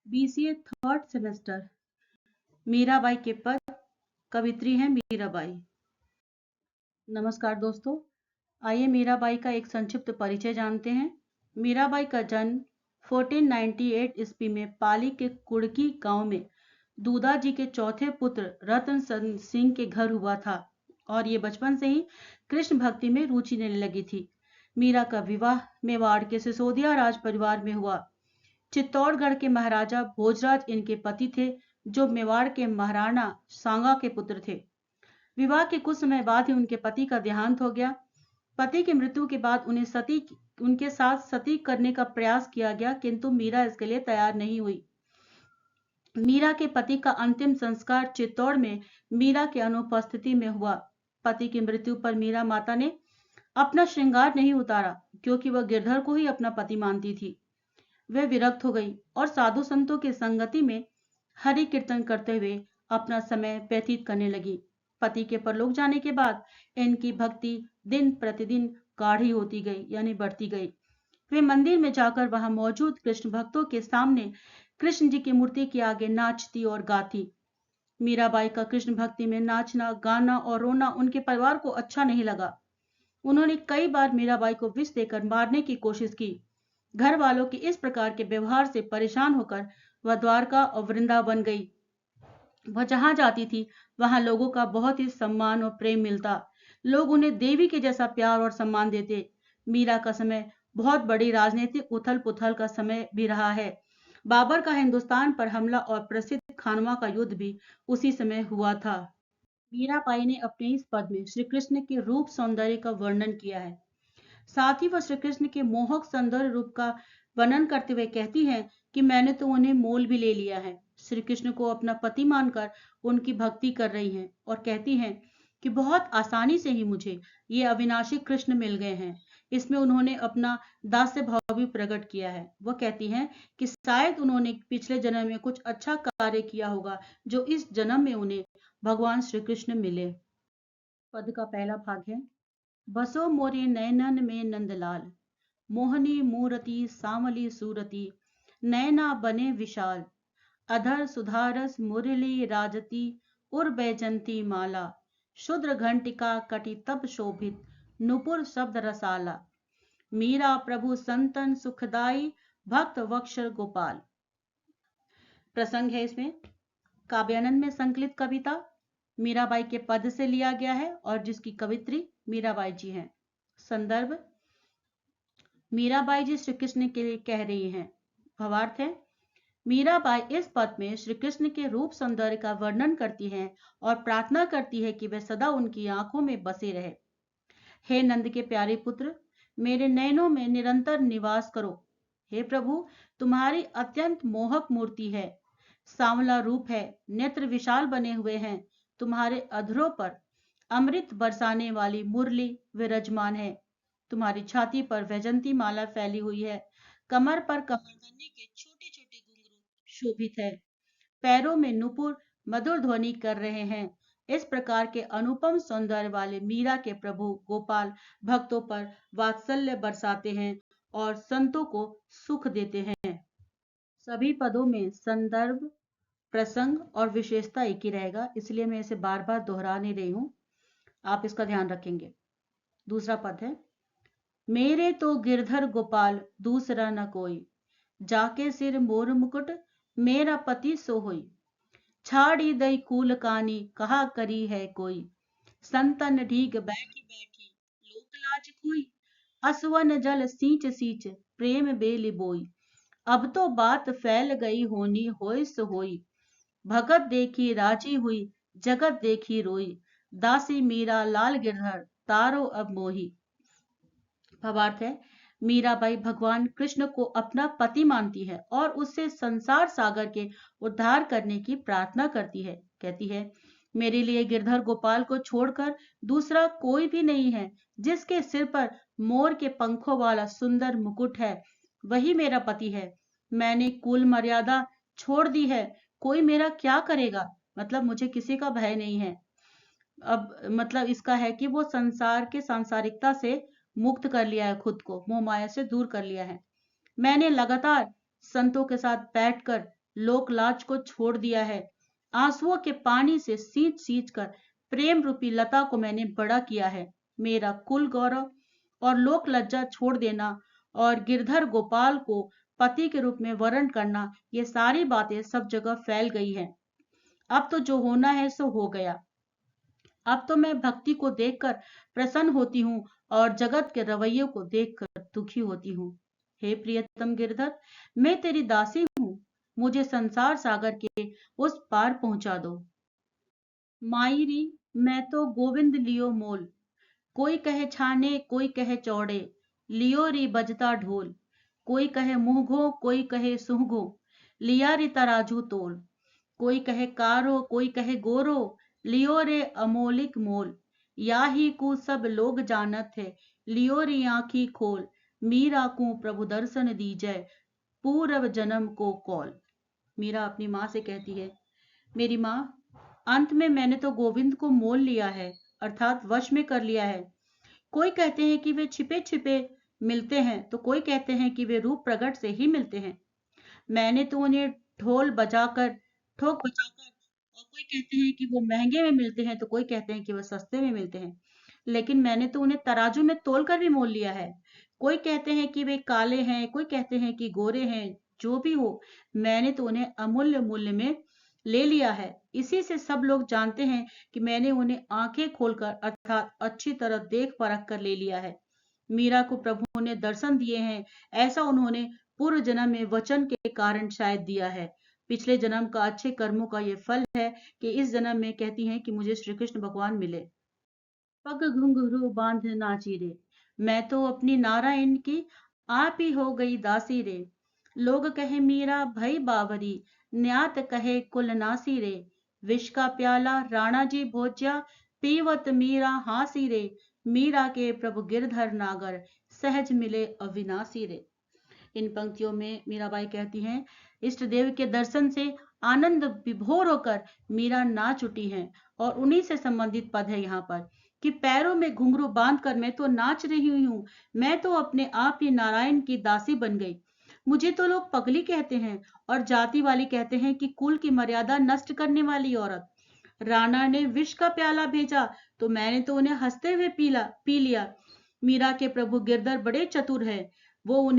BCA third semester. Mirabai के पद। कवित्री हैं मीराबाई। नमस्कार दोस्तों, आइए मीराबाई का एक संक्षिप्त परिचय जानते हैं। मीराबाई का जन्म 1498 ईस्वी में पाली के कुड़की गांव में दूधा जी के चौथे पुत्र रतन सिंह के घर हुआ था और ये बचपन से ही कृष्ण भक्ति में रुचि लेने लगी थी। मीरा का विवाह मेवाड़ के सिसोदिया राज परिवार में हुआ। चित्तौड़गढ़ के महाराजा भोजराज इनके पति थे, जो मेवाड़ के महाराणा सांगा के पुत्र थे। विवाह के कुछ समय बाद ही उनके पति का देहांत हो गया। पति की मृत्यु के बाद उनके साथ सती करने का प्रयास किया गया, किंतु मीरा इसके लिए तैयार नहीं हुई। मीरा के पति का अंतिम संस्कार चित्तौड़ में मीरा की अनुपस्थिति में हुआ। पति की मृत्यु पर मीरा माता ने अपना श्रृंगार नहीं उतारा, क्योंकि वह गिरधर को ही अपना पति मानती थी। वह विरक्त हो गई और साधु संतों की संगति में हरि कीर्तन करते हुए अपना समय व्यतीत करने लगी। पति के परलोक जाने के बाद इनकी भक्ति दिन प्रतिदिन गाढ़ी होती गई, यानी बढ़ती गई। वे मंदिर में जाकर वहां मौजूद कृष्ण भक्तों के सामने कृष्ण जी की मूर्ति के आगे नाचती और गाती। मीराबाई का कृष्ण भक्ति में नाचना, गाना और रोना उनके परिवार को अच्छा नहीं लगा। उन्होंने कई बार मीराबाई को विष देकर मारने की कोशिश की। घर वालों के इस प्रकार के व्यवहार से परेशान होकर वह द्वारका और वृंदावन गई। वह जहां जाती थी वहां लोगों का बहुत ही सम्मान और प्रेम मिलता। लोग उन्हें देवी के जैसा प्यार और सम्मान देते। मीरा का समय बहुत बड़ी राजनीतिक उथल पुथल का समय भी रहा है। बाबर का हिंदुस्तान पर हमला और प्रसिद्ध खानवा का युद्ध भी उसी समय हुआ था। मीराबाई ने अपने इस पद में श्री कृष्ण के रूप सौंदर्य का वर्णन किया है। साथ ही वह श्री कृष्ण के मोहक सौंदर्य रूप का वर्णन करते हुए कहती हैं कि मैंने तो उन्हें मोल भी ले लिया है। श्री कृष्ण को अपना पति मानकर उनकी भक्ति कर रही हैं और कहती हैं कि बहुत आसानी से ही मुझे ये अविनाशी कृष्ण मिल गए हैं। इसमें उन्होंने अपना दास्य भाव भी प्रकट किया है। वह कहती हैं कि शायद उन्होंने पिछले जन्म में कुछ अच्छा कार्य किया होगा, जो इस जन्म में उन्हें भगवान श्री कृष्ण मिले। पद का पहला भाग है। बसो मोरे नयनन में नंदलाल, मोहनी मूरति सामली सूरति, नयना बने विशाल, अधर सुधारस मुरली राजती, उर बैजंती माला, शुद्र घंटिका कटि तब शोभित, नुपुर शब्द रसाला, मीरा प्रभु संतन सुखदाई, भक्त वक्षर गोपाल। प्रसंग है इसमें काव्यानंद में संकलित कविता मीराबाई के पद से लिया गया है और जिसकी कवित्री मीराबाई जी हैं। संदर्भ मीराबाई जी श्री कृष्ण के लिए कह रही हैं। भावार्थ है मीराबाई इस पद में श्री कृष्ण के रूप सौंदर्य का वर्णन करती हैं और प्रार्थना करती है कि वे सदा उनकी आंखों में बसे रहे। हे नंद के प्यारे पुत्र, मेरे नयनों में निरंतर निवास करो। हे प्रभु, तुम्हारी अत्यंत मोहक मूर्ति है, सांवला रूप है, नेत्र विशाल बने हुए हैं। तुम्हारे अधरों पर अमृत बरसाने वाली मुरली विराजमान है। तुम्हारी छाती पर वैजंती माला फैली हुई है। कमर पर कमरबंदी के छोटे छोटे घुंघरू शोभित है। पैरों में नुपुर मधुर ध्वनि कर रहे हैं। इस प्रकार के अनुपम सौंदर्य वाले मीरा के प्रभु गोपाल भक्तों पर वात्सल्य बरसाते हैं और संतों को सुख देते हैं। सभी पदों में संदर्भ, प्रसंग और विशेषता एक ही रहेगा, इसलिए मैं इसे बार बार दोहरा नहीं रही हूं। आप इसका ध्यान रखेंगे। दूसरा पद है। मेरे तो गिरधर गोपाल दूसरा न कोई, जाके सिर मोर मुकुट मेरा पति सो होई, छाड़ी दई कूल कानी कहा करी है कोई, संतन ढीग बैठी बैठी लोक लाज कोई, असवन जल सींच सींच प्रेम बेली बोई, अब तो बात फैल गई होनी होय सो होई, भगत देखी राजी हुई जगत देखी रोई, दासी मीरा लाल गिरधर तारो अब मोही। भावार्थ है मीराबाई भगवान कृष्ण को अपना पति मानती है और उससे संसार सागर के उद्धार करने की प्रार्थना करती है। कहती है मेरे लिए गिरधर गोपाल को छोड़कर दूसरा कोई भी नहीं है। जिसके सिर पर मोर के पंखों वाला सुंदर मुकुट है वही मेरा पति है। मैंने कुल मर्यादा छोड़ दी है, कोई मेरा क्या करेगा। मतलब मुझे किसी का भय नहीं है। अब मतलब इसका है कि वो संसार के सांसारिकता से मुक्त कर लिया है, खुद को मोह माया से दूर कर लिया है। मैंने लगातार संतों के साथ बैठकर लोक लाज को छोड़ दिया है। आंसुओं के पानी से सींच सींच कर प्रेम रूपी लता को मैंने बड़ा किया है। मेरा कुल गौरव और लोक लज्जा छोड़ देना और गिरधर गोपाल को पति के रूप में वर्ण करना, ये सारी बातें सब जगह फैल गई हैं। अब तो जो होना है सो हो गया। अब तो मैं भक्ति को देखकर प्रसन्न होती हूँ और जगत के रवैये को देखकर दुखी होती हूँ। हे प्रियतम गिरधर, मैं तेरी दासी हूँ, मुझे संसार सागर के उस पार पहुंचा दो। मायरी, मैं तो गोविंद लियो मोल, कोई कहे छाने कोई कहे चौड़े, लियो री बजता ढोल, कोई कहे मुंहघो कोई कहे सुहगो, लिया री तराजू तोल, कोई कहे कारो कोई कहे गोरो, लियो रे अमोलिक मोल, या ही को सब लोग जानत है, लियो री आंखी खोल, मीरा को प्रभु दर्शन दीजय, पूर्व जन्म को कौल। मीरा अपनी माँ से कहती है, मेरी माँ, अंत में मैंने तो गोविंद को मोल लिया है, अर्थात वश में कर लिया है। कोई कहते हैं कि वे छिपे छिपे मिलते हैं, तो कोई कहते हैं कि वे रूप प्रकट से ही मिलते हैं। मैंने तो उन्हें ढोल बजाकर ठोक बजाकर, और कोई कहते हैं कि वो महंगे में मिलते हैं, तो कोई कहते हैं कि वो सस्ते में मिलते हैं। लेकिन मैंने तो उन्हें तराजू में तोल कर भी मोल लिया है। कोई कहते हैं कि वे काले हैं, कोई कहते हैं कि गोरे हैं, जो भी हो, मैंने तो उन्हें अमूल्य मूल्य में ले लिया है। इसी से सब लोग जानते हैं कि मैंने उन्हें आंखें खोलकर अर्थात अच्छी तरह देख परख कर ले लिया है। मीरा को प्रभु ने दर्शन दिए हैं, ऐसा उन्होंने पूर्व जन्म में वचन के कारण शायद दिया है। पिछले जन्म का अच्छे कर्मों का ये फल है कि इस जन्म में कहती हैं कि मुझे श्री कृष्ण भगवान मिले। पग घुंघरू बांध नाची रे, मैं तो अपनी नारायण की आप ही हो गई दासी रे। लोग कहे मीरा भई बावरी, न्यात कहे कुल नासी रे। विष का प्याला राणा जी भोज्या, पीवत मीरा हासी रे। मीरा के प्रभु गिरधर नागर, सहज मिले अविनाशी रे। इन पंक्तियों में मीराबाई कहती हैं, इष्ट देव के दर्शन से आनंद विभोर होकर मीरा नाच उठी हैं। और उन्हीं से संबंधित पद है यहाँ पर कि पैरों में घुंघरू बांधकर मैं तो नाच रही हूँ, मैं तो अपने आप ही नारायण की दासी बन गई। मुझे तो लोग पगली कहते हैं और जाति वाली कहते हैं कि कुल की मर्यादा नष्ट करने वाली औरत। राणा ने विष का प्याला भेजा तो मैंने तो उन्हें हंसते हुए पी लिया। मीरा के प्रभु गिरधर बड़े चतुर है, वो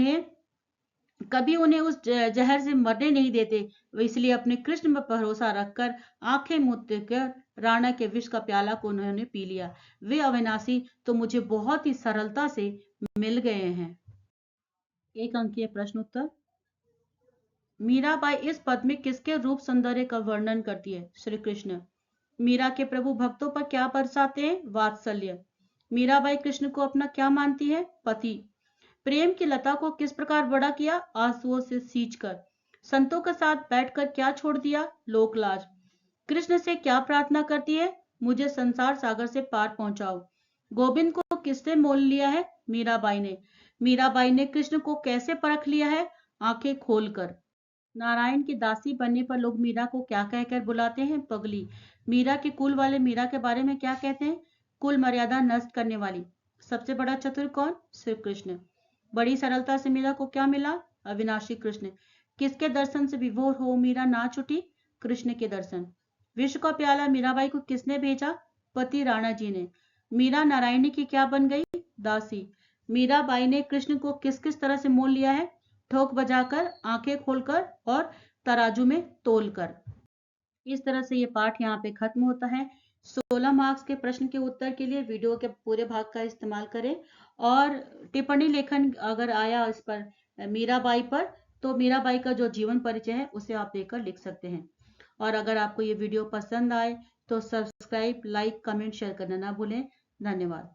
कभी उन्हें उस जहर से मरने नहीं देते। इसलिए अपने कृष्ण पर भरोसा रखकर आंखें मूंद कर राणा के विष का प्याला को उन्होंने पी लिया। वे अविनाशी तो मुझे बहुत ही सरलता से मिल गए हैं। एक अंकीय प्रश्न उत्तर। मीराबाई इस पद में किसके रूप सौंदर्य का वर्णन करती है? श्री कृष्ण। मीरा के प्रभु भक्तों पर क्या बरसाते हैं? वात्सल्य। मीराबाई कृष्ण को अपना क्या मानती है? पति। प्रेम की लता को किस प्रकार बड़ा किया? आंसुओं से सींचकर। संतों के साथ बैठकर क्या छोड़ दिया? लोकलाज। कृष्ण से क्या प्रार्थना करती है? मुझे संसार सागर से पार पहुंचाओ। गोविंद को किसने मोल लिया है? मीराबाई ने। मीराबाई ने कृष्ण को कैसे परख लिया है? आंखें खोलकर। नारायण की दासी बनने पर लोग मीरा को क्या कहकर बुलाते हैं? पगली। मीरा के कुल वाले मीरा के बारे में क्या कहते हैं? कुल मर्यादा नष्ट करने वाली। सबसे बड़ा चतुर कौन? श्री कृष्ण। बड़ी सरलता से मीरा को क्या मिला? अविनाशी कृष्ण। किसके दर्शन से विभोर हो मीरा नाच उठी? कृष्ण के दर्शन। विश्व का प्याला मीराबाई को किसने भेजा? पति राणा जी ने। मीरा नारायणी की क्या बन गई? दासी। मीराबाई ने कृष्ण को किस किस तरह से मोल लिया है? ठोक बजाकर, आंखें खोलकर और तराजू में तोलकर। इस तरह से ये पाठ यहाँ पे खत्म होता है। 16 मार्क्स के प्रश्न के उत्तर के लिए वीडियो के पूरे भाग का इस्तेमाल करें और टिप्पणी लेखन अगर आया इस पर मीराबाई पर, तो मीराबाई का जो जीवन परिचय है उसे आप देकर लिख सकते हैं। और अगर आपको ये वीडियो पसंद आए तो सब्सक्राइब, लाइक, कमेंट, शेयर करना ना भूलें। धन्यवाद।